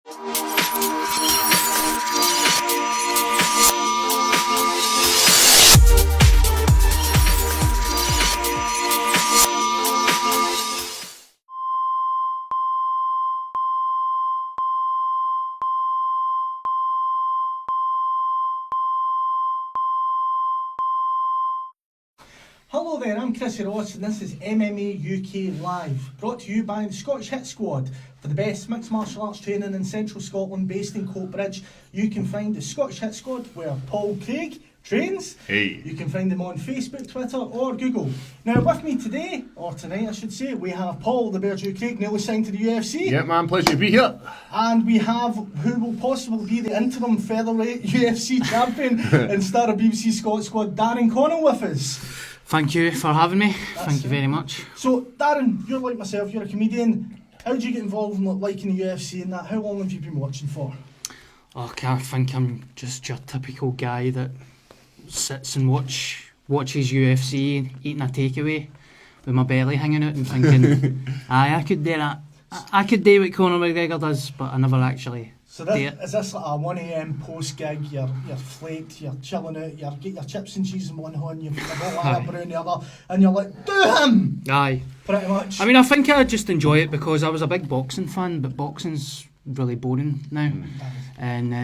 Hello there, I'm Chris Ross and this is MMA UK Live, brought to you by the Scottish Hit Squad. For the best mixed martial arts training in central Scotland, based in Coatbridge, you can find the Scottish Hit Squad where Paul Craig trains. Hey. You can find them on Facebook, Twitter or Google. Now with me today, or tonight I should say, we have Paul the Bear Jew Craig, newly signed to the UFC. Yeah man, pleasure to be here. And we have who will possibly be the interim featherweight UFC champion and star of BBC Scott Squad, Darren Connell, with us. Thank you for having me. Thank you very much. So, Darren, you're like myself, you're a comedian. How did you get involved in liking the UFC and that? How long have you been watching for? Okay, I think I'm just your typical guy that sits and watches UFC, eating a takeaway with my belly hanging out and thinking, aye, I could do that. I could do what Conor McGregor does, but I never actually. So is this like a 1 a.m. post gig? You're flaked, you're chilling out, you get your chips and cheese in one hand, you've got a bottle of amber in the other, and you're like, do him! Aye. Pretty much. I mean, I think I just enjoy it because I was a big boxing fan, but boxing's really boring now. And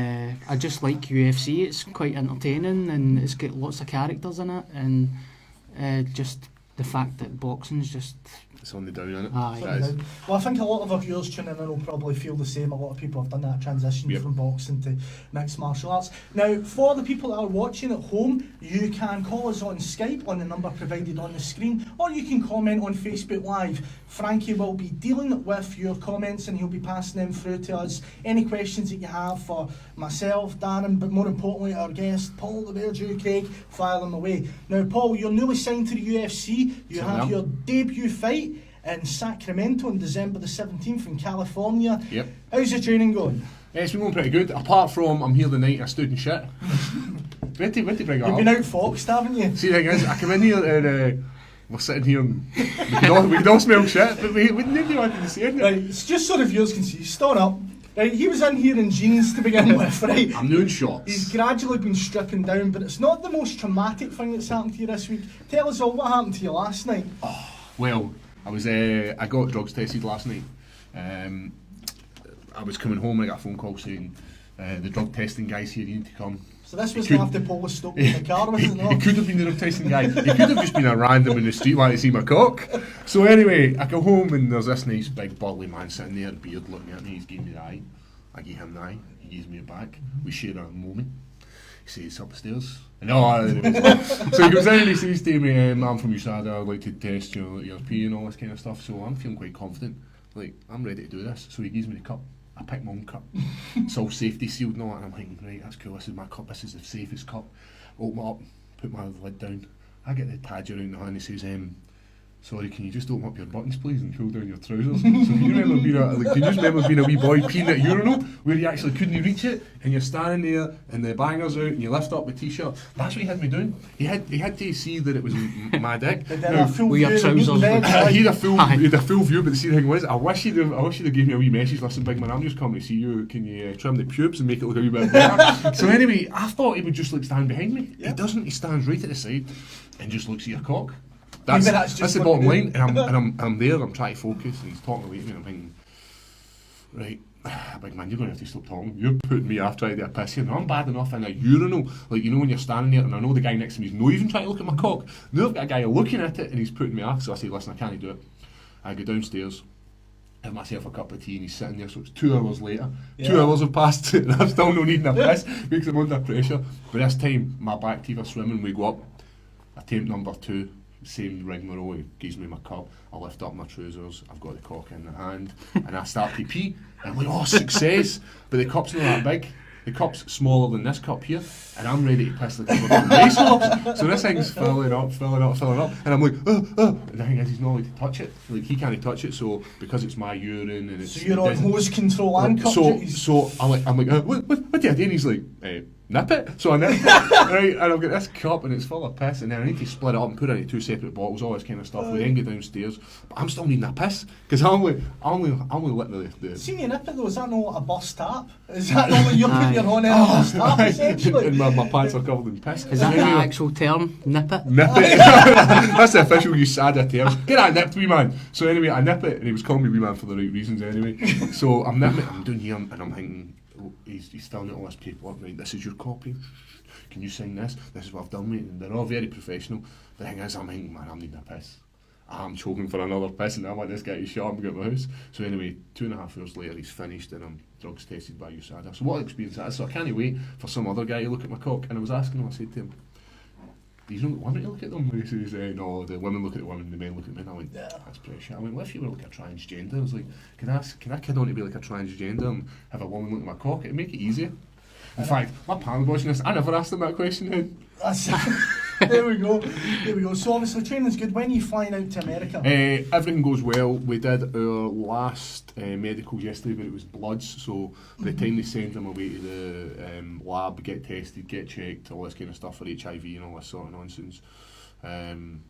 I just like UFC. It's quite entertaining and it's got lots of characters in it, and just the fact that boxing's just... It's on the down, isn't it? Aye. Well, I think a lot of our viewers tuning in will probably feel the same. A lot of people have done that transition from boxing to mixed martial arts. Now, for the people that are watching at home, you can call us on Skype on the number provided on the screen, or you can comment on Facebook Live. Frankie will be dealing with your comments and he'll be passing them through to us. Any questions that you have for myself, Darren, but more importantly our guest, Paul the Bear Jew Craig, fire them away. Now, Paul, you're newly signed to the UFC. You have your debut fight in Sacramento on December the 17th in California. Yep. How's your training going? Yeah, it's been going pretty good, apart from I'm here the night I stood and shit. Where to bring it You've up? been outfoxed, haven't you? See, the thing is, I come in here and we're sitting here and we can all smell shit, but nobody wanted to say anything. Right, it's just so the viewers can see. Stand up. Right, he was in here in jeans to begin with, right? I'm doing shots. He's gradually been stripping down, but it's not the most traumatic thing that's happened to you this week. Tell us all what happened to you last night. Oh, well, I got drugs tested last night. I was coming home and I got a phone call saying the drug testing guy's here, you need to come. So this was after Paul was stopped in the car, wasn't it? He could have been the drug testing guy. He could have just been a random in the street wanting to see my cock. So anyway, I go home and there's this nice big burly man sitting there, beard looking at me. He's giving me the eye. I give him the eye. He gives me it back. We share a moment. He says upstairs. So he goes in and he says to me, I'm from USADA, I'd like to test your pee and all this kind of stuff. So I'm feeling quite confident. Like, I'm ready to do this. So he gives me the cup. I pick my own cup. It's all safety sealed and all that. And I'm thinking, right, that's cool. This is my cup. This is the safest cup. Open it up, put my lid down. I get the tadger around the hand. He says, sorry, can you just open up your buttons, please, and pull down your trousers? So can you remember being a wee boy peeing at a urinal where you actually couldn't reach it, and you're standing there, and the banger's out, and you lift up the t-shirt? That's what he had me doing. He had to see that it was my dick. He had a full view. He had a full view, but the see thing was, I wish he'd have given me a wee message. Listen, big man, I'm just coming to see you. Can you trim the pubes and make it look a wee bit better? So anyway, I thought he would just stand behind me. He doesn't. He stands right at the side and just looks at your cock. That's the bottom line, and I'm there, I'm trying to focus, and he's talking away to me, and I'm thinking, right, big man, you're going to have to stop talking. You're putting me off trying to get a piss here, and I'm bad enough in a urinal, like, you know, when you're standing there, and I know the guy next to me is not even trying to look at my cock. Now I've got a guy looking at it, and he's putting me off, so I say, listen, I can't do it. I go downstairs, have myself a cup of tea, and he's sitting there, so it's 2 hours later. 2 hours have passed, and I'm still not needing a piss, because I'm under pressure. But this time, my back teeth are swimming, we go up, attempt number 2, same rigmarole. He gives me my cup, I lift up my trousers, I've got the cock in the hand, and I start to pee, and I'm like, oh, success! But the cup's not that big. The cup's smaller than this cup here, and I'm ready to piss the cup of race cups. So this thing's filling up, and I'm like, and the thing is, he's not allowed to touch it. Like, he can't touch it, so because it's my urine and it's... So you're on hose control and cup duties? So I'm like, what do I do? And he's like, nip it. So I nip it, right, and I've got this cup and it's full of piss, and then I need to split it up and put it into 2 separate bottles, all this kind of stuff. We then go downstairs, but I'm still needing a piss because I only lit the. See, you nip it though, is that not what a bus tap? Is that not what you're putting your hand in a bus tap, essentially? And my pants are covered in piss. Is that the actual term? Nip it? Nip it. That's the official USADA term. Get that nipped, wee man. So anyway, I nip it, and he was calling me wee man for the right reasons anyway. So I'm nipping it, I'm down here, and I'm thinking, oh, he's filling out all this paperwork, right, this is your copy. Can you sign this? This is what I've done, mate. And they're all very professional. The thing is, I'm thinking, man, I'm needing a piss. I'm choking for another piss, and I want this guy to shut up and get my house. So anyway, 2.5 hours later, he's finished, and I'm drugs tested by USADA. So what an experience that is. So I can't wait for some other guy to look at my cock. And I was asking him, I said to him, these don't women to look at them? He says, no, the women look at the women, the men look at men. I went, that's pretty shit. I went, what if you were like a transgender? I was like, can I kid on to be like a transgender and have a woman look at my cock? It'd make it easier. In fact, my pal watching this, I never asked him that question then. There we go. So obviously training's good. When are you flying out to America? Everything goes well. We did our last medical yesterday, but it was bloods. So by the time they send them away to the lab, get tested, get checked, all this kind of stuff for HIV and all this sort of nonsense, then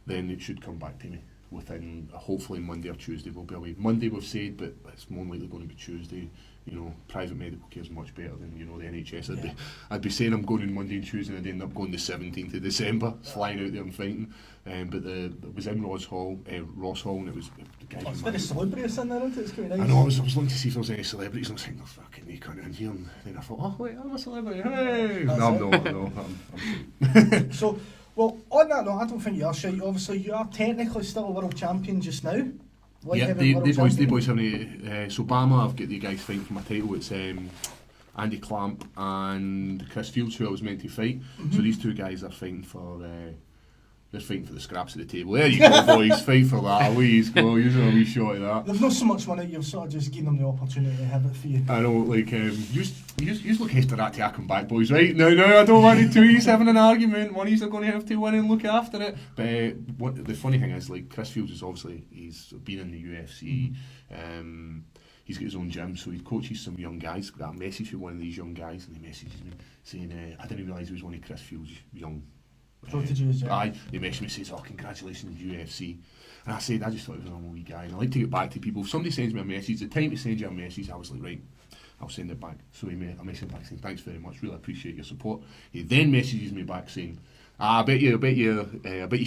it should come back to me within hopefully Monday or Tuesday. We'll be away. Monday we've said, but it's more likely going to be Tuesday. You know, private medical care is much better than, you know, the NHS. I'd be saying I'm going on Monday and Tuesday, and I'd end up going the 17th of December, flying out there and fighting. But it was in Ross Hall, and it was the guy. It's very salubrious in there, isn't it? It's quite nice. I know. I was looking to see if there was any celebrities. I was thinking, oh, fucking, they can't in here. And then I thought, oh wait, I'm a celebrity. Hey, no, I'm not. No, I'm So, well, on that note, I don't think you are shite. Obviously, you are technically still a world champion just now. Yeah, they boys have any. So Bama, I've got the guys fighting for my title. It's Andy Clamp and Chris Fields, who I was meant to fight. So these two guys are fighting for. They're fighting for the scraps at the table. There you go, boys. Fight for that. Please go. Use a wee shot of that. They've not so much money. You've sort of just given them the opportunity to have it for you. I know, like, you look after that till I come back, boys, right? No, I don't want it. Two of you having an argument. One of you are going to have to win and look after it. But what the funny thing is, like, Chris Fields is obviously, he's been in the UFC. He's got his own gym, so he coaches some young guys. Got a message from one of these young guys, and he messages me saying, I didn't realise he was one of Chris Fields' young proteges, yeah. He messaged me and says, oh, congratulations UFC. And I said, I just thought he was a normal wee guy. And I like to get back to people. If somebody sends me a message, the time to send you a message, I was like, right, I'll send it back. So I messaged him back saying, thanks very much, really appreciate your support. He then messages me back saying, I bet you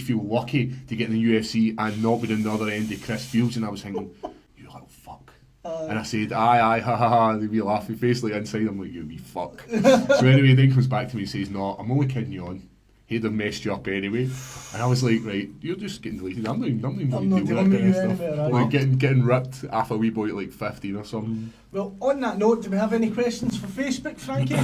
feel lucky to get in the UFC and not be on the other end of Chris Fields. And I was thinking, you little fuck. And I said, aye, ha ha ha, the wee laughing face, like inside I'm like, you wee fuck. So anyway, he then comes back to me and says, no, I'm only kidding you on. He'd have messed you up anyway. And I was like, right, you're just getting deleted. I'm not even going to deal with that kind of stuff. Like getting ripped off a wee boy at like 15 or something. Well, on that note, do we have any questions for Facebook, Frankie?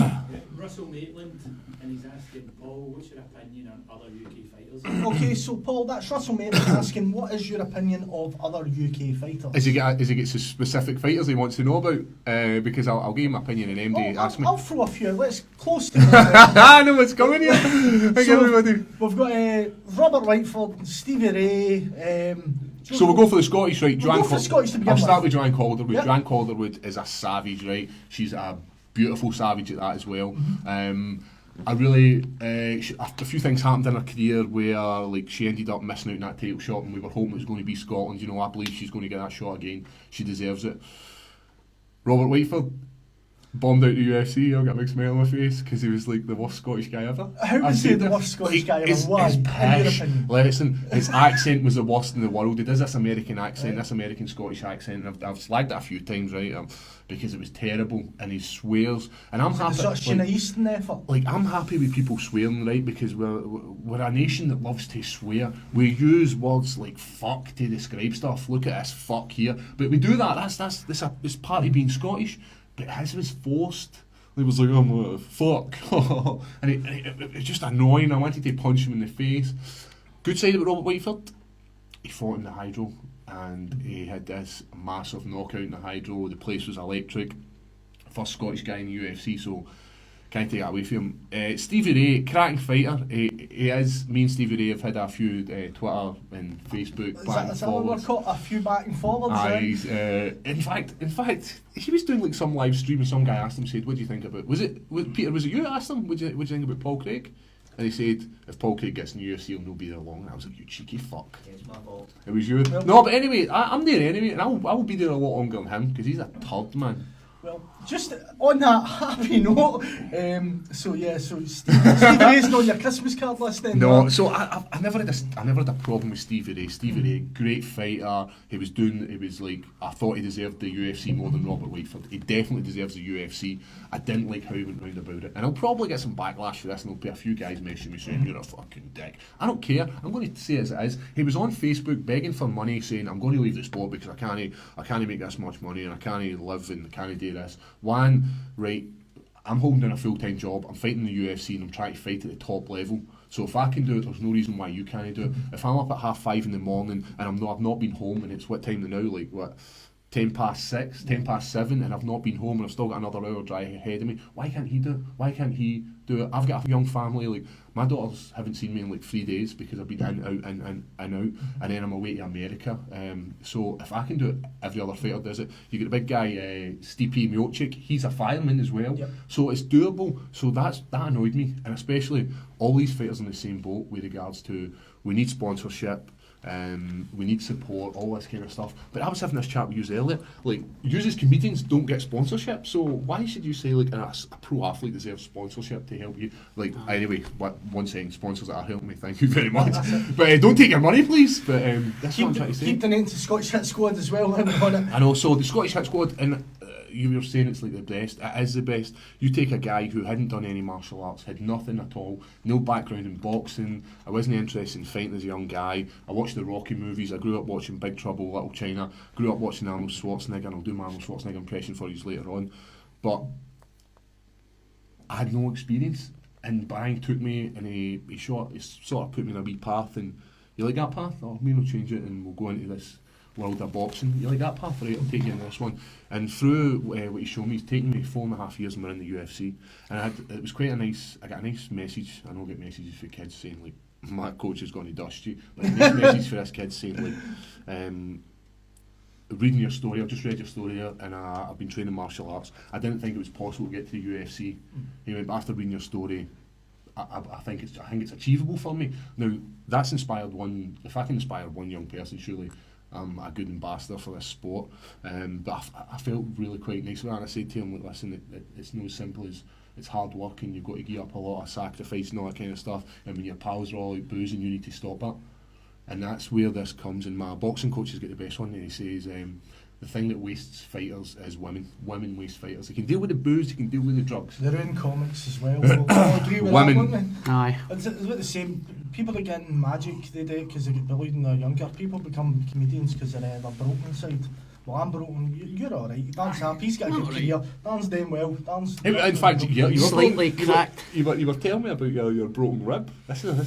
Russell Maitland, and he's asking, Paul, what's your opinion on other UK fighters? Okay, so Paul, that's Russell Maitland asking, what is your opinion of other UK fighters? Is he got some specific fighters he wants to know about? Because I'll give him my opinion and MD ask me. I'll throw a few. Let's close to I know what's coming here. Everybody. We've got Robert Whiteford, Stevie Ray. So we'll go for the Scottish, right? We'll go for Scottish to begin I'll start with with Joanne Calderwood. Yep. Joanne Calderwood is a savage, right? She's a beautiful savage at that as well. I really, a few things happened in her career where like she ended up missing out in that title shot, and we were hoping it was going to be Scotland. You know, I believe she's going to get that shot again. She deserves it. Robert Whiteford bombed out the UFC. I got a big smile on my face because he was like the worst Scottish guy ever. How was he the worst Scottish guy ever? Why? His In your opinion? Listen, his accent was the worst in the world. He does this American accent, this American Scottish accent, and I've slagged it a few times, right? Because it was terrible, and he swears. And I'm happy. Such an Eastern effort. Like, I'm happy with people swearing, right? Because we're a nation that loves to swear. We use words like fuck to describe stuff. Look at this fuck here, but we do that. That's part of being Scottish. But his was forced. He was like, I'm fuck. and it was just annoying. I wanted to punch him in the face. Good side about Robert Whiteford, he fought in the hydro and he had this massive knockout in the hydro. The place was electric. First Scottish guy in the UFC, so Can't take that away from him. Stevie Ray, cracking fighter. He is. Me and Stevie Ray have had a few Twitter and Facebook back and Is that what we're forwards. caught a few back and forwards? Aye, then? he's, in fact, he was doing like some live stream and some guy asked him, said, "What do you think about?" Peter? Was it you that asked him? What do you think about Paul Craig? And he said, if Paul Craig gets in the UFC, he'll not be there long. And I was like, you cheeky fuck. Yeah, it's my fault. It was you. Well, No, but anyway, I'm there anyway, and I'll be there a lot longer than him because he's a turd, man. Well, just on that happy note, so Steve Ray's not on your Christmas card list then? No, so I never had a problem with Stevie Ray. Stevie Ray, great fighter. He was like, I thought he deserved the UFC more than Robert Whiteford. He definitely deserves the UFC. I didn't like how he went round about it, and I'll probably get some backlash for this, and there'll be a few guys messaging me saying you're a fucking dick. I don't care. I'm going to say it as it is. He was on Facebook begging for money, saying I'm going to leave the sport because I can't make this much money and I can't live and I can't do this. One, right, I'm holding down a full-time job, I'm fighting the UFC and I'm trying to fight at the top level. So if I can do it, there's no reason why you can't do it. If I'm up at 5:30 in the morning and I've not been home, and it's what time now, like what, 6:10, 7:10, and I've not been home and I've still got another hour drive ahead of me, why can't he do it? Why can't he do it? I've got a young family, like my daughters haven't seen me in like 3 days because I've been in, out, and out, and then I'm away to America. So if I can do it, every other fighter does it. You get the big guy, Stipe Miocic, he's a fireman as well. Yep. So it's doable. So that annoyed me, and especially all these fighters in the same boat with regards to we need sponsorship. We need support, all this kind of stuff. But I was having this chat with you earlier. Like, you as comedians don't get sponsorship, so why should you say like a pro athlete deserves sponsorship to help you? Like, anyway, one second, sponsors that are helping me, thank you very much. But don't take your money, please. But that's what I'm trying to say. Keep the name to Scottish Hit Squad as well. On it. I know. So the Scottish Hit Squad, and you were saying it's like the best. It is the best. You take a guy who hadn't done any martial arts, had nothing at all, no background in boxing. I wasn't interested in fighting as a young guy. I watched the Rocky movies. I grew up watching Big Trouble, Little China. Grew up watching Arnold Schwarzenegger, and I'll do my Arnold Schwarzenegger impression for you later on. But I had no experience, and Bang took me and he sort of put me in a wee path. And you like that path? Oh, me will change it, and we'll go into this world of boxing. You like that path? Right, I'll take you into this one. And through what he showed me, he's taken me 4.5 years and we're in the UFC. And it was quite a nice, I got a nice message. I don't get messages for kids saying like, my coach is going to dust you. But a nice message for this kid saying like, reading your story, I've just read your story here, and I've been training martial arts. I didn't think it was possible to get to the UFC. He went, but after reading your story, I think it's achievable for me. Now that's inspired one. If I can inspire one young person, surely I'm a good ambassador for this sport. But I felt really quite nice when I said to him, like, listen, it's not as simple as it's hard work and you've got to give up a lot of sacrifice and all that kind of stuff. And when your pals are all out boozing, you need to stop that. And that's where this comes. And my boxing coach has got the best one. And he says, the thing that wastes fighters is women. Women waste fighters. They can deal with the booze, they can deal with the drugs. They're in comics as well. We'll all agree with Women. that, won't we? Aye. It's about the same. People that get in magic, they do it because they get bullied and they're younger. People become comedians because they're broken inside. Well, I'm broken. You're alright. Dan's happy. He's got a good career. Dan's doing well. Dan's. In fact, you were Slightly broken, cracked. You were telling me about your broken rib.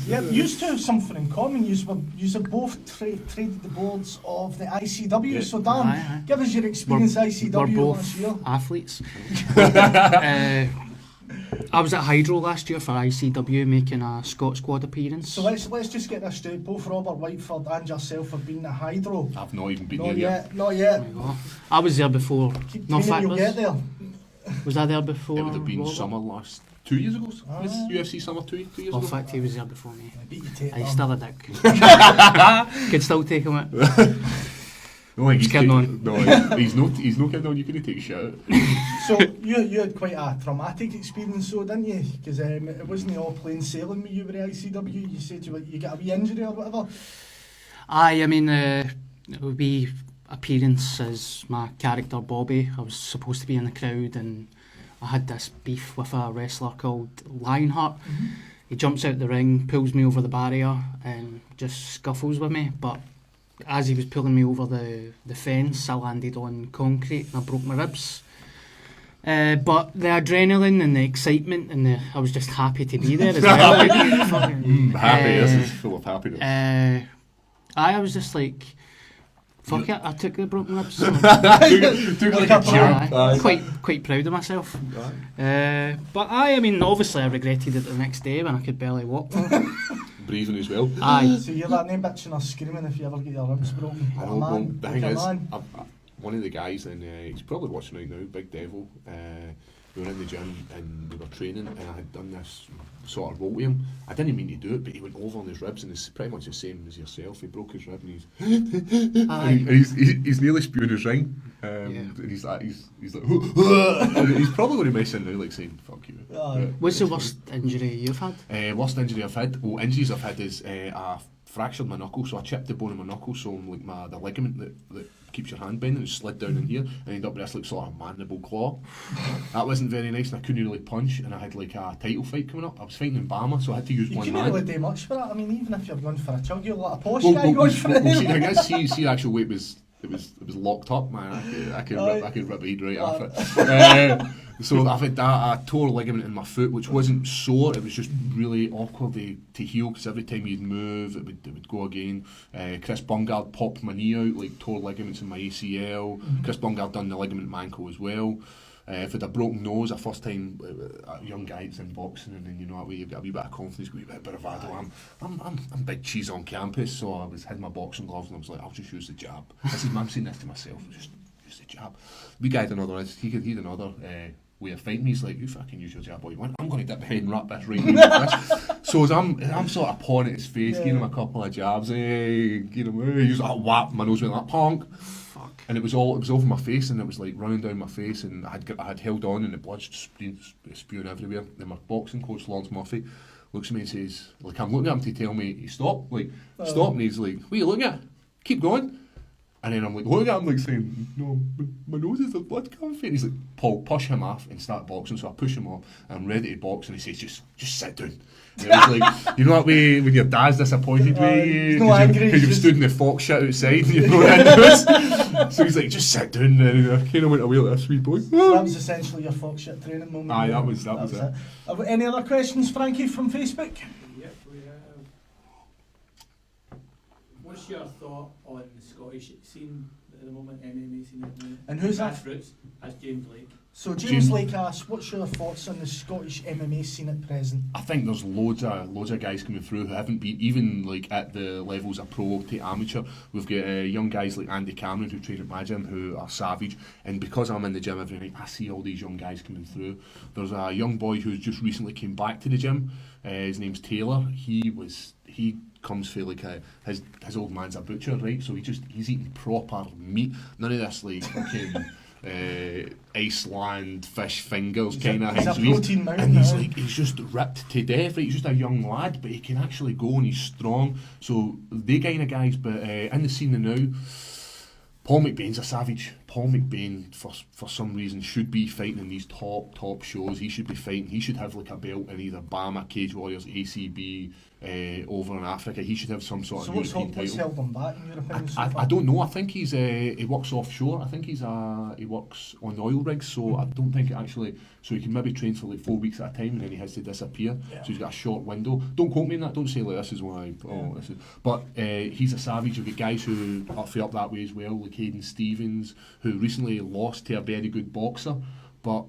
Yeah, you two have something in common. You have both traded the boards of the ICW. Yeah. So Dan, Aye. give us your experience ICW We're last year. both athletes. I was at Hydro last year for ICW making a Scot squad appearance. So let's just get this straight. Both Robert Whiteford and yourself have been at Hydro. I've not even been Not there yet. yet. Not yet. There you go. I was there before. Keep No, training, fact you'll get there. was I there before? It would have been Robert? summer last 2 years ago. Ah. Was UFC summer two years Well, ago? in fact, he was there before me. I beat you to it. He's still a dick. Could still take him it. No, he's kidding taking- No, he's no kidding on. You can take a shot. So you had quite a traumatic experience, so didn't you? Because it wasn't all plain sailing with you with the ICW. You said you got a wee injury or whatever. Aye, I mean, it would be appearance as my character Bobby. I was supposed to be in the crowd and I had this beef with a wrestler called Lionheart. He jumps out the ring, pulls me over the barrier and just scuffles with me. But as he was pulling me over the fence, I landed on concrete and I broke my ribs. But the adrenaline and the excitement and I was just happy to be there as well. Happy. This is full of happiness. I was just like, Fuck it, I took the broken ribs. Took like a Aye. champ. Aye. Quite proud of myself. Aye. But I mean, obviously I regretted it the next day when I could barely walk. Breathing as well. Aye. So you're that name bitching or screaming if you ever get your ribs broken. I Like a know, well, man, the like thing a is, man. one of the guys, and he's probably watching right now, Big Devil, we were in the gym and we were training, and I had done this sort of roll to him. I didn't mean to do it, but he went over on his ribs, and it's pretty much the same as yourself. He broke his rib, and he's nearly spewing his ring. And he's like, and he's probably going to mess in now, like saying, "Fuck you." Aye. What's the worst injury you've had? Worst injury I've had? Well, injuries I've had is I fractured my knuckle, so I chipped the bone in my knuckle, so like the ligament that keeps your hand bending, it slid down in here, and I ended up with this like sort of mandible claw. That wasn't very nice, and I couldn't really punch, and I had like a title fight coming up. I was fighting in Bama, so I had to use You one couldn't hand. really do much for that. I mean, even if you're going for a chug, you're like a posh Well, guy going for it. see, I guess see the actual weight was it was locked up, man. I could rip a head right off it. So I've had that. I tore a ligament in my foot, which wasn't sore. It was just really awkward to heal, because every time you'd move, it would go again. Chris Bungard popped my knee out, like tore ligaments in my ACL. Chris Bungard done the ligament in my ankle as well. If I'd a broken nose, a first time a young guy that's in boxing, and then you know that way you've got a wee bit of confidence, a wee bit of bravado. I'm big cheese on campus, so I had my boxing gloves and I was like, I'll just use the jab. I said, I'm saying this to myself, just use the jab. Wee guy had another, he had another way of fighting me. He's like, you fucking use your jab all you want. I'm going to dip my head and wrap this right now. So as I'm sort of pawing at his face, giving him a couple of jabs, giving him, he was like, whap, my nose went like punk. And it was over my face, and it was like running down my face, and I had held on, and the blood spewing everywhere. Then my boxing coach, Lawrence Murphy, looks at me and says, like, I'm looking at him to tell me to stop, stop, and he's like, what are you looking at? Keep going. And then I'm like looking at him like saying, no, my nose is the blood coming. And he's like, Paul, push him off and start boxing. So I push him off, and I'm ready to box, and he says, just sit down. And it was like, you know that way when your dad's disappointed with you because you've stood in the fox shit outside and you're not into it. So he's like, just sit down. And I kind of went away like this wee boy. So that was essentially your fox shit training moment. Aye, that was it. Any other questions, Frankie, from Facebook? Yep, we have. What's your thought on the Scottish scene at the moment, MMA scene at the moment? And who's that? Grassroots, that's James Lake. So James Lake asks, what's your thoughts on the Scottish MMA scene at present? I think there's loads of guys coming through who haven't been even like at the levels of pro to amateur. We've got young guys like Andy Cameron who train at my gym who are savage, and because I'm in the gym every night, I see all these young guys coming through. There's a young boy who's just recently came back to the gym. His name's Taylor. He comes for like his old man's a butcher, right? So he's eating proper meat. None of this like fucking Iceland fish fingers kind of thing. And he's just ripped to death, right? He's just a young lad, but he can actually go and he's strong. So they kind of guys, but in the scene now, Paul McBain's a savage. Paul McBain, for some reason, should be fighting in these top shows. He should be fighting. He should have like a belt in either BAMA, Cage Warriors, ACB, over in Africa. He should have some sort of European title. What's held him back in your opinion? I don't know. I think he works offshore. I think he works on oil rigs. So I don't think actually. So he can maybe train for like 4 weeks at a time, and then he has to disappear. Yeah. So he's got a short window. Don't quote me on that. Don't say like this is why. This is. But he's a savage. You've got guys who are up that way as well, like Hayden Stevens, who recently lost to a very good boxer, but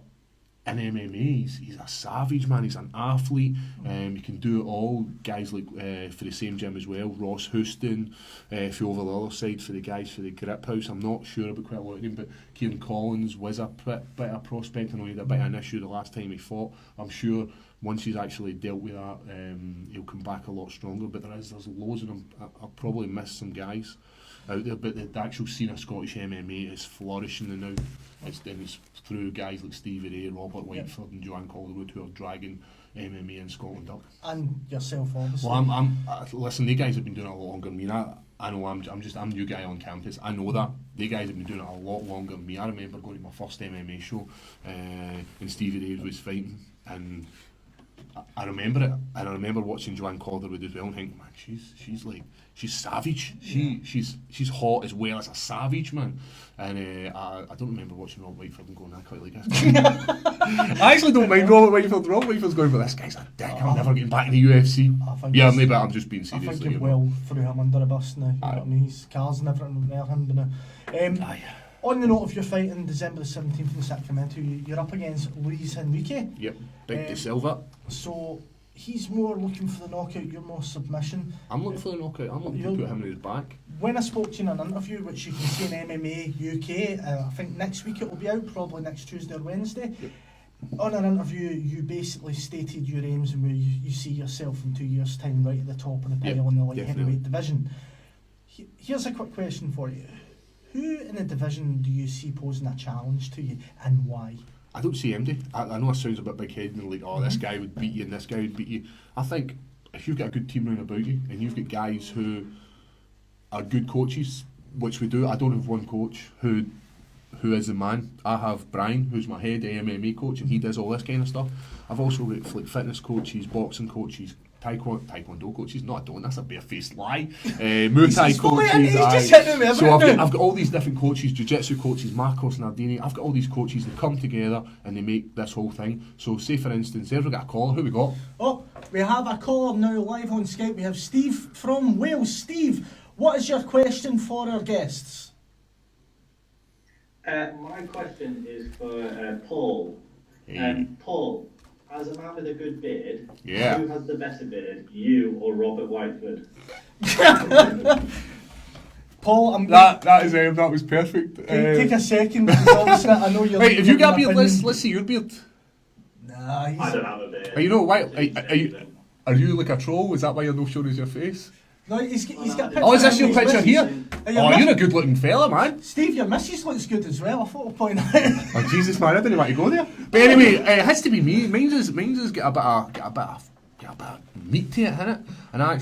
in MMA, he's a savage, man. He's an athlete. He can do it all. Guys like for the same gym as well, Ross Houston, for over the other side for the guys for the Grip House. I'm not sure about quite a lot of them, but Kieran Collins was a bit of a prospect. I know he had a bit of an issue the last time he fought. I'm sure once he's actually dealt with that, he'll come back a lot stronger. But there's loads of them. I'll probably miss some guys out there, but the actual scene of Scottish MMA is flourishing now. It's through guys like Stevie Ray, Robert Whiteford and Joanne Calderwood who are dragging MMA in Scotland up. And yourself, obviously. Well, listen, the guys have been doing it a lot longer than me. I know I'm new guy on campus. I know that. The guys have been doing it a lot longer than me. I remember going to my first MMA show and Stevie Ray was fighting, and I remember it, and I remember watching Joanne Calderwood as well and thinking, man, she's savage. She's hot as well as a savage, man. And I don't remember watching Rob Whitefield and going, I quite like this. I actually don't mind Robert Whitefield. Rob Whitefield's going, but this guy's a dick. I'm never getting back in the UFC. Yeah, maybe I'm just being serious. I think you've well threw him under a bus now. You know what I mean? His cars and everything near him now. On the note of your fight in December the 17th in Sacramento, you're up against Luis Henrique. Yep, Big De Silva. So he's more looking for the knockout, you're more submission. I'm looking for the knockout. I'm looking to put him in his back. When I spoke to you in an interview, which you can see in MMA UK, I think next week it will be out, probably next Tuesday or Wednesday. Yep. On an interview, you basically stated your aims and where you see yourself in 2 years' time, right at the top of the pile in the light heavyweight division. Here's a quick question for you. Who in the division do you see posing a challenge to you, and why? I don't see MD. I know it sounds a bit big-headed and like, oh, this guy would beat you and this guy would beat you. I think if you've got a good team round about you and you've got guys who are good coaches, which we do. I don't have one coach who is the man. I have Brian, who's my head MMA coach, and he does all this kind of stuff. I've also got like fitness coaches, boxing coaches, taekwondo coaches. No, I don't. That's a barefaced lie. Muay Thai coaches. So I've got all these different coaches, jiu-jitsu coaches, Marcos Nardini. I've got all these coaches that come together and they make this whole thing. So say for instance, there's we got a caller. Who we got? Oh, we have a caller now live on Skype. We have Steve from Wales. Steve, what is your question for our guests? My question is for Paul. Paul, as a man with a good beard, who has the better beard, you or Robert Whitefoot? Paul, that was perfect. Take a second. I know you're. Wait, if you got a beard, let's see your beard. Nah, I don't have a beard. Are you know why? Are you like a troll? Is that why you're not showing us your face? No, he's got. Oh, is this your picture here? Oh, you're a good-looking fella, man. Steve, your missus looks good as well. I thought I'd point out. Oh Jesus, man! I didn't want to go there. But anyway, it has to be me. Mine's has got a bit of meat to it, innit? And I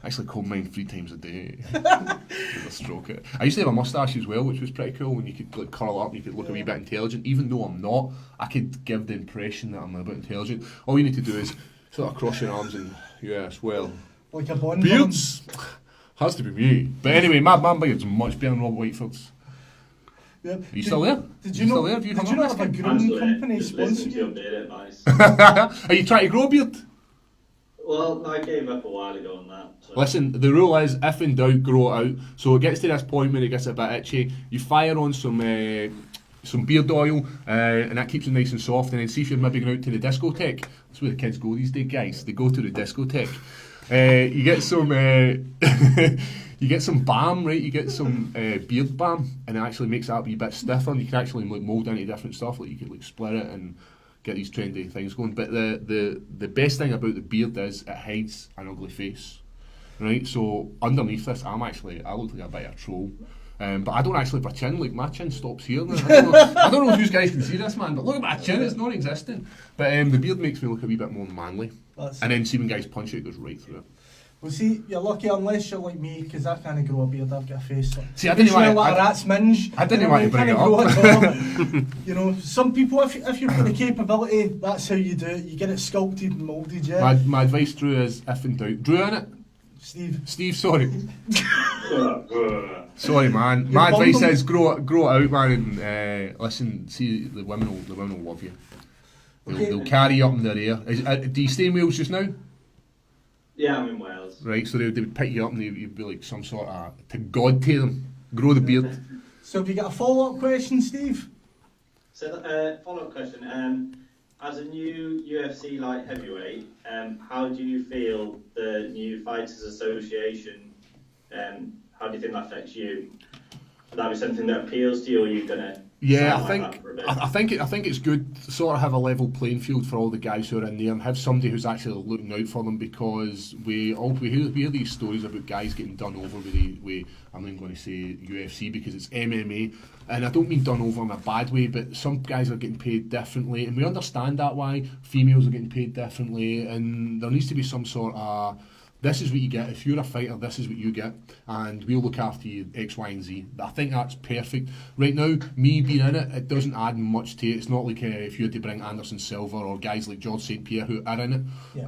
actually comb mine 3 times a day. I stroke it. I used to have a moustache as well, which was pretty cool. When you could like curl up, and you could look a wee bit intelligent, even though I'm not. I could give the impression that I'm a bit intelligent. All you need to do is sort of cross your arms and like a Bond. Beards has to be me. But anyway, my beard's much better than Rob Whitefield's. Yeah. Are you still there? Did you not have a grooming company sponsor you? Beard advice. Are you trying to grow a beard? Well, I gave up a while ago on that. So. Listen, the rule is, if in doubt, grow it out. So it gets to this point when it gets a bit itchy, you fire on some beard oil, and that keeps it nice and soft. And then see if you're maybe going out to the discotheque. That's where the kids go these days, guys. They go to the discotheque. You get some, you get some balm, right? You get some beard balm, and it actually makes that a wee bit stiffer. And you can actually like mould into different stuff. Like you could like split it and get these trendy things going. But the best thing about the beard is it hides an ugly face, right? So underneath this, I look like a bit of a troll. But I don't actually have a chin, like my chin stops here. I don't know if you guys can see this, man, but look at my chin, it's non-existent. But the beard makes me look a wee bit more manly. And then see when guys punch it goes right through it. Well, see, you're lucky unless you're like me, because I can't grow a beard, I've got a face. See, I didn't want like a rat's minge. I didn't want to bring it up. You know, some people, if you've got the capability, that's how you do it. You get it sculpted and moulded, yeah. My advice, Drew, is if in doubt. Drew, innit? Steve, sorry. Sorry, man. My advice is grow it out, man, and listen. See, the women will love you. They'll carry you up in their ear. Do you stay in Wales just now? Yeah, I'm in Wales. Right, so they would pick you up and you'd be like some sort of to God to them. Grow the beard. So have you got a follow-up question, Steve? So follow-up question. As a new UFC light heavyweight, how do you feel the new Fighters Association? How do you think that affects you? Would that be something that appeals to you, or are you gonna? Yeah, I think it's good to sort of have a level playing field for all the guys who are in there and have somebody who's actually looking out for them, because we hear these stories about guys getting done over with I'm not going to say UFC because it's MMA, and I don't mean done over in a bad way, but some guys are getting paid differently, and we understand that why females are getting paid differently, and there needs to be some sort of this is what you get. If you're a fighter, this is what you get, and we'll look after you X, Y, and Z. I think that's perfect. Right now, me being in it, it doesn't add much to it. It's not like if you had to bring Anderson Silva or guys like George St. Pierre who are in it,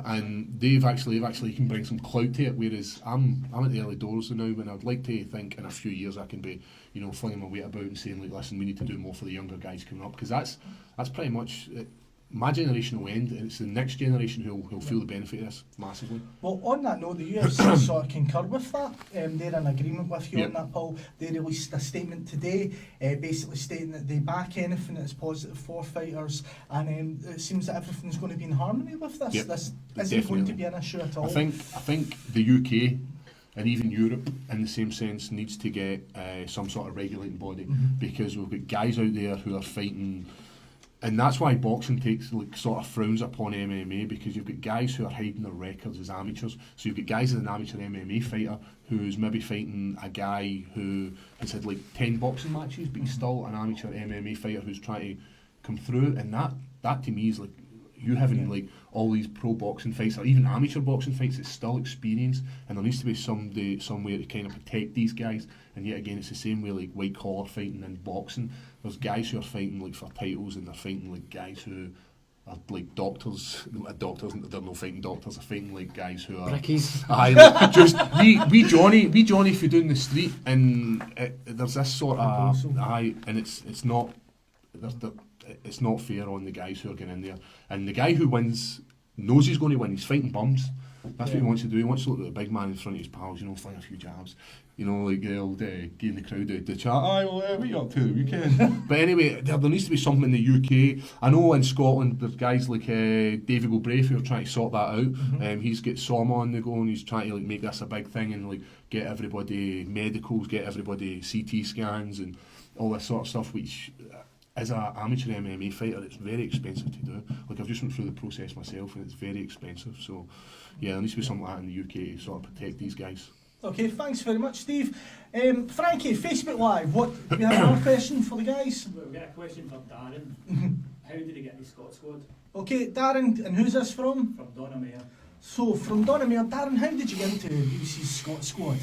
and they've actually can bring some clout to it. Whereas I'm at the early doors now, and I'd like to think in a few years I can be, flinging my weight about and saying like, listen, we need to do more for the younger guys coming up, because that's pretty much it. My generation will end, and it's the next generation who'll feel the benefit of this massively. Well, on that note, the UFC sort of concur with that. They're in agreement with you on that, Paul. They released a statement today, basically stating that they back anything that's positive for fighters, and it seems that everything's going to be in harmony with this. Yep, this isn't definitely going to be an issue at all. I think the UK and even Europe, in the same sense, needs to get some sort of regulating body, because we've got guys out there who are fighting. And that's why boxing sort of frowns upon MMA, because you've got guys who are hiding their records as amateurs. So you've got guys as an amateur MMA fighter who's maybe fighting a guy who has had 10 boxing matches, but he's still an amateur MMA fighter who's trying to come through. And that to me is you having all these pro boxing fights or even amateur boxing fights. It's still experience, and there needs to be somewhere to kind of protect these guys. And yet again, it's the same way white collar fighting and boxing. There's guys who are fighting for titles, and they're fighting guys who are doctors. Doctors, they're not fighting doctors. They're fighting guys who are brickies. Just we Johnny if you're doing the street, and there's this sort of and it's not. It's not fair on the guys who are getting in there. And the guy who wins knows he's going to win. He's fighting bums. That's what he wants to do. He wants to look at the big man in front of his pals, fling a few jabs. The old getting the crowd out to chat. What are you up to the weekend? But anyway, there needs to be something in the UK. I know in Scotland there's guys like David Galbraith who are trying to sort that out. He's got Soma on the go, and he's trying to make this a big thing and get everybody medicals, get everybody CT scans and all this sort of stuff, which as an amateur MMA fighter, it's very expensive to do. I've just went through the process myself, and it's very expensive. So, yeah, there needs to be something like that in the UK to sort of protect these guys. Okay, thanks very much, Steve. Frankie, Facebook Live, do we have another question for the guys? We've got a question for Darren. How did he get the Scott squad? Okay, Darren, and who's this from? From Donamere. So, from Donamere, Darren, how did you get into UBC's Scott squad?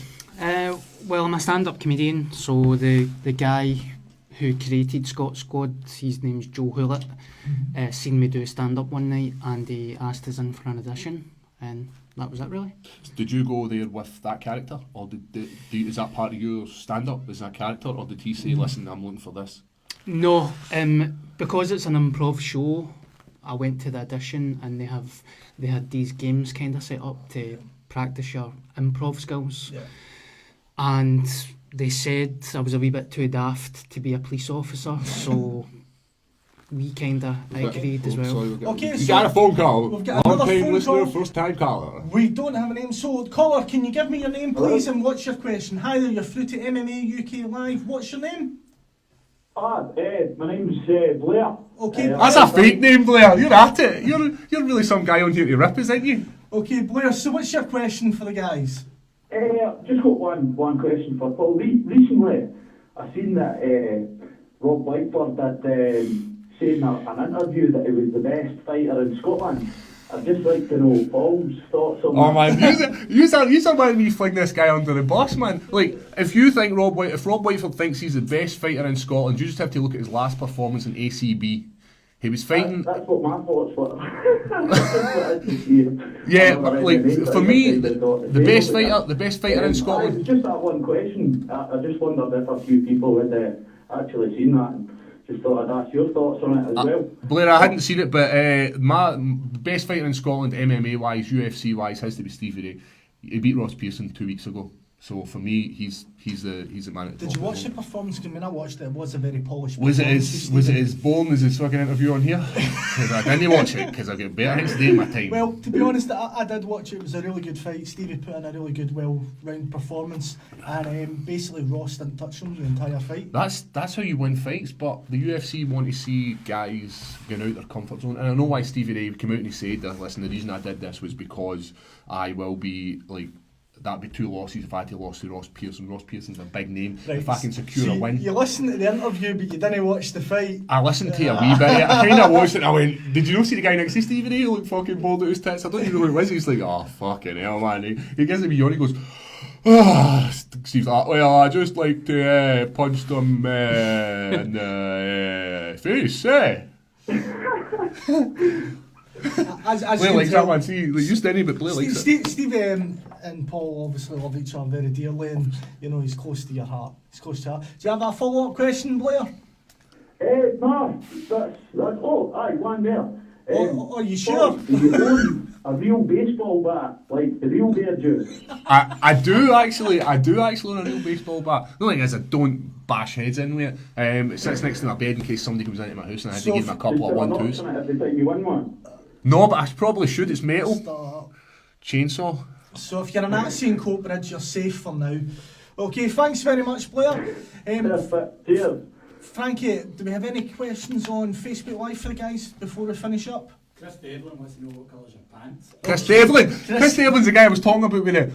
Well, I'm a stand-up comedian, so the guy who created Scott Squad, his name's Joe Hewlett, seen me do stand-up one night, and he asked us in for an audition, and that was it really. Did you go there with that character, or is that part of your stand-up, is that character, or did he say, listen, I'm looking for this? No, because it's an improv show, I went to the audition, and they had these games kind of set up to practice your improv skills, and they said I was a wee bit too daft to be a police officer, so we kind of agreed as well. Okay, you got a phone call. We've got another phone listener, call. first time caller. We don't have a name, so caller, can you give me your name, please, and what's your question? Hi there, you're through to MMA UK Live. What's your name? My name's Blair. Okay, that's a fake name, Blair. You're at it. You're really some guy on here to rip us, aren't you? Okay, Blair. So what's your question for the guys? Just got one question for Paul. Recently, I seen that Rob Whiteford had said in an interview that he was the best fighter in Scotland. I'd just like to know Paul's thoughts on that. Oh man, you are letting me fling this guy under the bus, man. If you think Rob Whiteford thinks he's the best fighter in Scotland, you just have to look at his last performance in ACB. He was fighting. That's what my thoughts were. Yeah, but for me, the best fighter in Scotland. Just that one question. I just wondered if a few people had actually seen that. And just thought I'd ask your thoughts on it as well. Blair, I hadn't seen it, but my best fighter in Scotland, MMA wise, UFC wise, has to be Stevie Ray. He beat Ross Pearson 2 weeks ago. So for me, he's the man. Did you watch the performance? I mean, I watched it. It was a very polished. Was it as boring as his fucking interview on here? Because I didn't watch it because I get better next day in my time. Well, to be honest, I did watch it. It was a really good fight. Stevie put in a really good, well-rounded performance, and basically Ross didn't touch him the entire fight. That's how you win fights. But the UFC want to see guys going out their comfort zone, and I know why Stevie Ray came out and he said that. Listen, the reason I did this was because I will be that'd be 2 losses if I had to lose to Ross Pearson. Ross Pearson's a big name. Right, If I can secure so a win. You listened to the interview, but you didn't watch the fight. I listened to it a wee bit. I kind of watched it and I went, did you not see the guy next to Stephen A? He looked fucking bored at his tits. I don't even know who it was. He's like, oh, fucking hell, man. He gives it a wee yawn. He goes, ah. Steve's like, well, I just like to punch them in the face, eh? As Blair you likes can that one. See, like, used to any, but Blair likes it. Steve and Paul obviously love each other very dearly, and you know he's close to your heart. He's close to your heart. Do you have a follow-up question, Blair? No, that's all. Aye, one there. Are you sure? Do you own a real baseball bat, like the real bear juice? I do actually own a real baseball bat. The thing is, I don't bash heads in with it. It sits next to my bed in case somebody comes into my house and I had to give them a couple of 1-2s. Every time you win one. No, but I probably should. It's metal. Stop. Chainsaw. So if you're a Nazi in Coatbridge, you're safe for now. Okay, thanks very much, Blair. Cheers. Frankie, do we have any questions on Facebook Live for the guys before we finish up? Chris Devlin wants to know what colour's your pants. Chris Devlin. Chris Devlin's the guy I was talking about with it.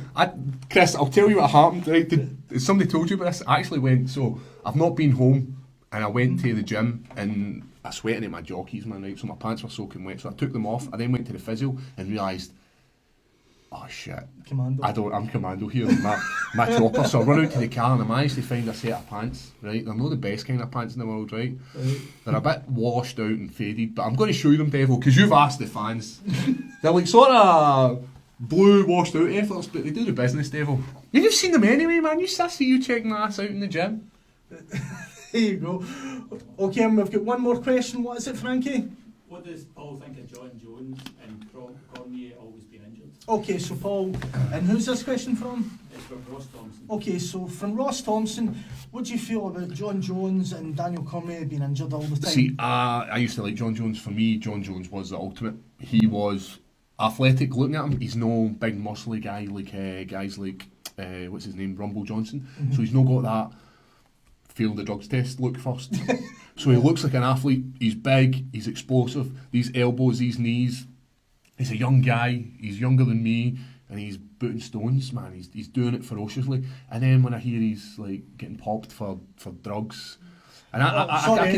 Chris, I'll tell you what happened. Right? Somebody told you about this. I actually went. So I've not been home, and I went to the gym and I sweating at my jockeys, man. Right, so my pants were soaking wet. So I took them off. I then went to the physio and realised, oh shit, Commando. I'm commando here, my chopper. So I run out to the car and I managed to find a set of pants, right? They're not the best kind of pants in the world, right? They're a bit washed out and faded, but I'm going to show you them, Devil, because you've asked the fans. They're like sort of blue washed out efforts, but they do the business, Devil. You've seen them anyway, man. I see you checking my ass out in the gym. There you go. Okay, and we've got one more question. What is it, Frankie? What does Paul think of John Jones and Cormier always being injured? Okay, so Paul, and who's this question from? It's from Ross Thompson. Okay, so from Ross Thompson, what do you feel about John Jones and Daniel Cormier being injured all the time? See, I used to like John Jones. For me, John Jones was the ultimate. He was athletic. Looking at him, he's no big muscly guy like guys like what's his name, Rumble Johnson. So he's not got that fail the drugs test look first. So he looks like an athlete. He's big. He's explosive. These elbows, these knees. He's a young guy. He's younger than me, and he's booting stones, man. He's doing it ferociously. And then when I hear he's like getting popped for drugs, and I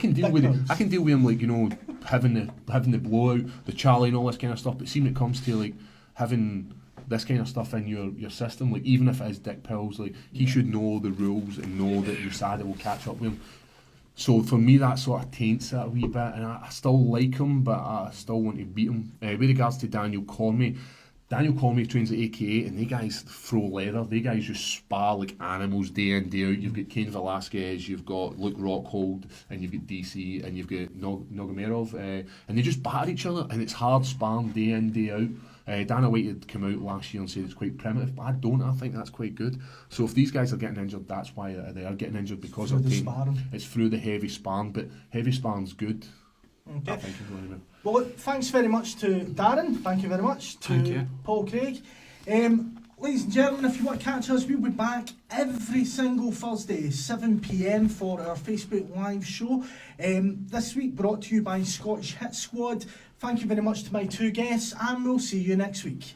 can deal with it. I can deal with him, like, you know, having the blowout, the Charlie and all this kind of stuff. But see, when it comes to like having this kind of stuff in your system, like even if it is dick pills, like he should know the rules and know that USADA will catch up with him. So for me, that sort of taints it a wee bit, and I still like him, but I still want to beat him. With regards to Daniel Cormier trains at AKA, and they guys throw leather. They guys just spar like animals day in, day out. You've got Cain Velasquez, you've got Luke Rockhold, and you've got DC, and you've got Nurmagomedov, and they just batter each other, and it's hard sparring day in, day out. Dana White had come out last year and said it's quite primitive, but I think that's quite good. So if these guys are getting injured, that's why they are getting injured, because of pain. It's through the heavy sparring, but heavy sparring's good. Okay. I think is what I mean. Well, look, thanks very much to Darren. Thank you very much to Paul Craig. Ladies and gentlemen, if you want to catch us, we'll be back every single Thursday, 7 PM for our Facebook Live show. This week brought to you by Scottish Hit Squad. Thank you very much to my two guests, and we'll see you next week.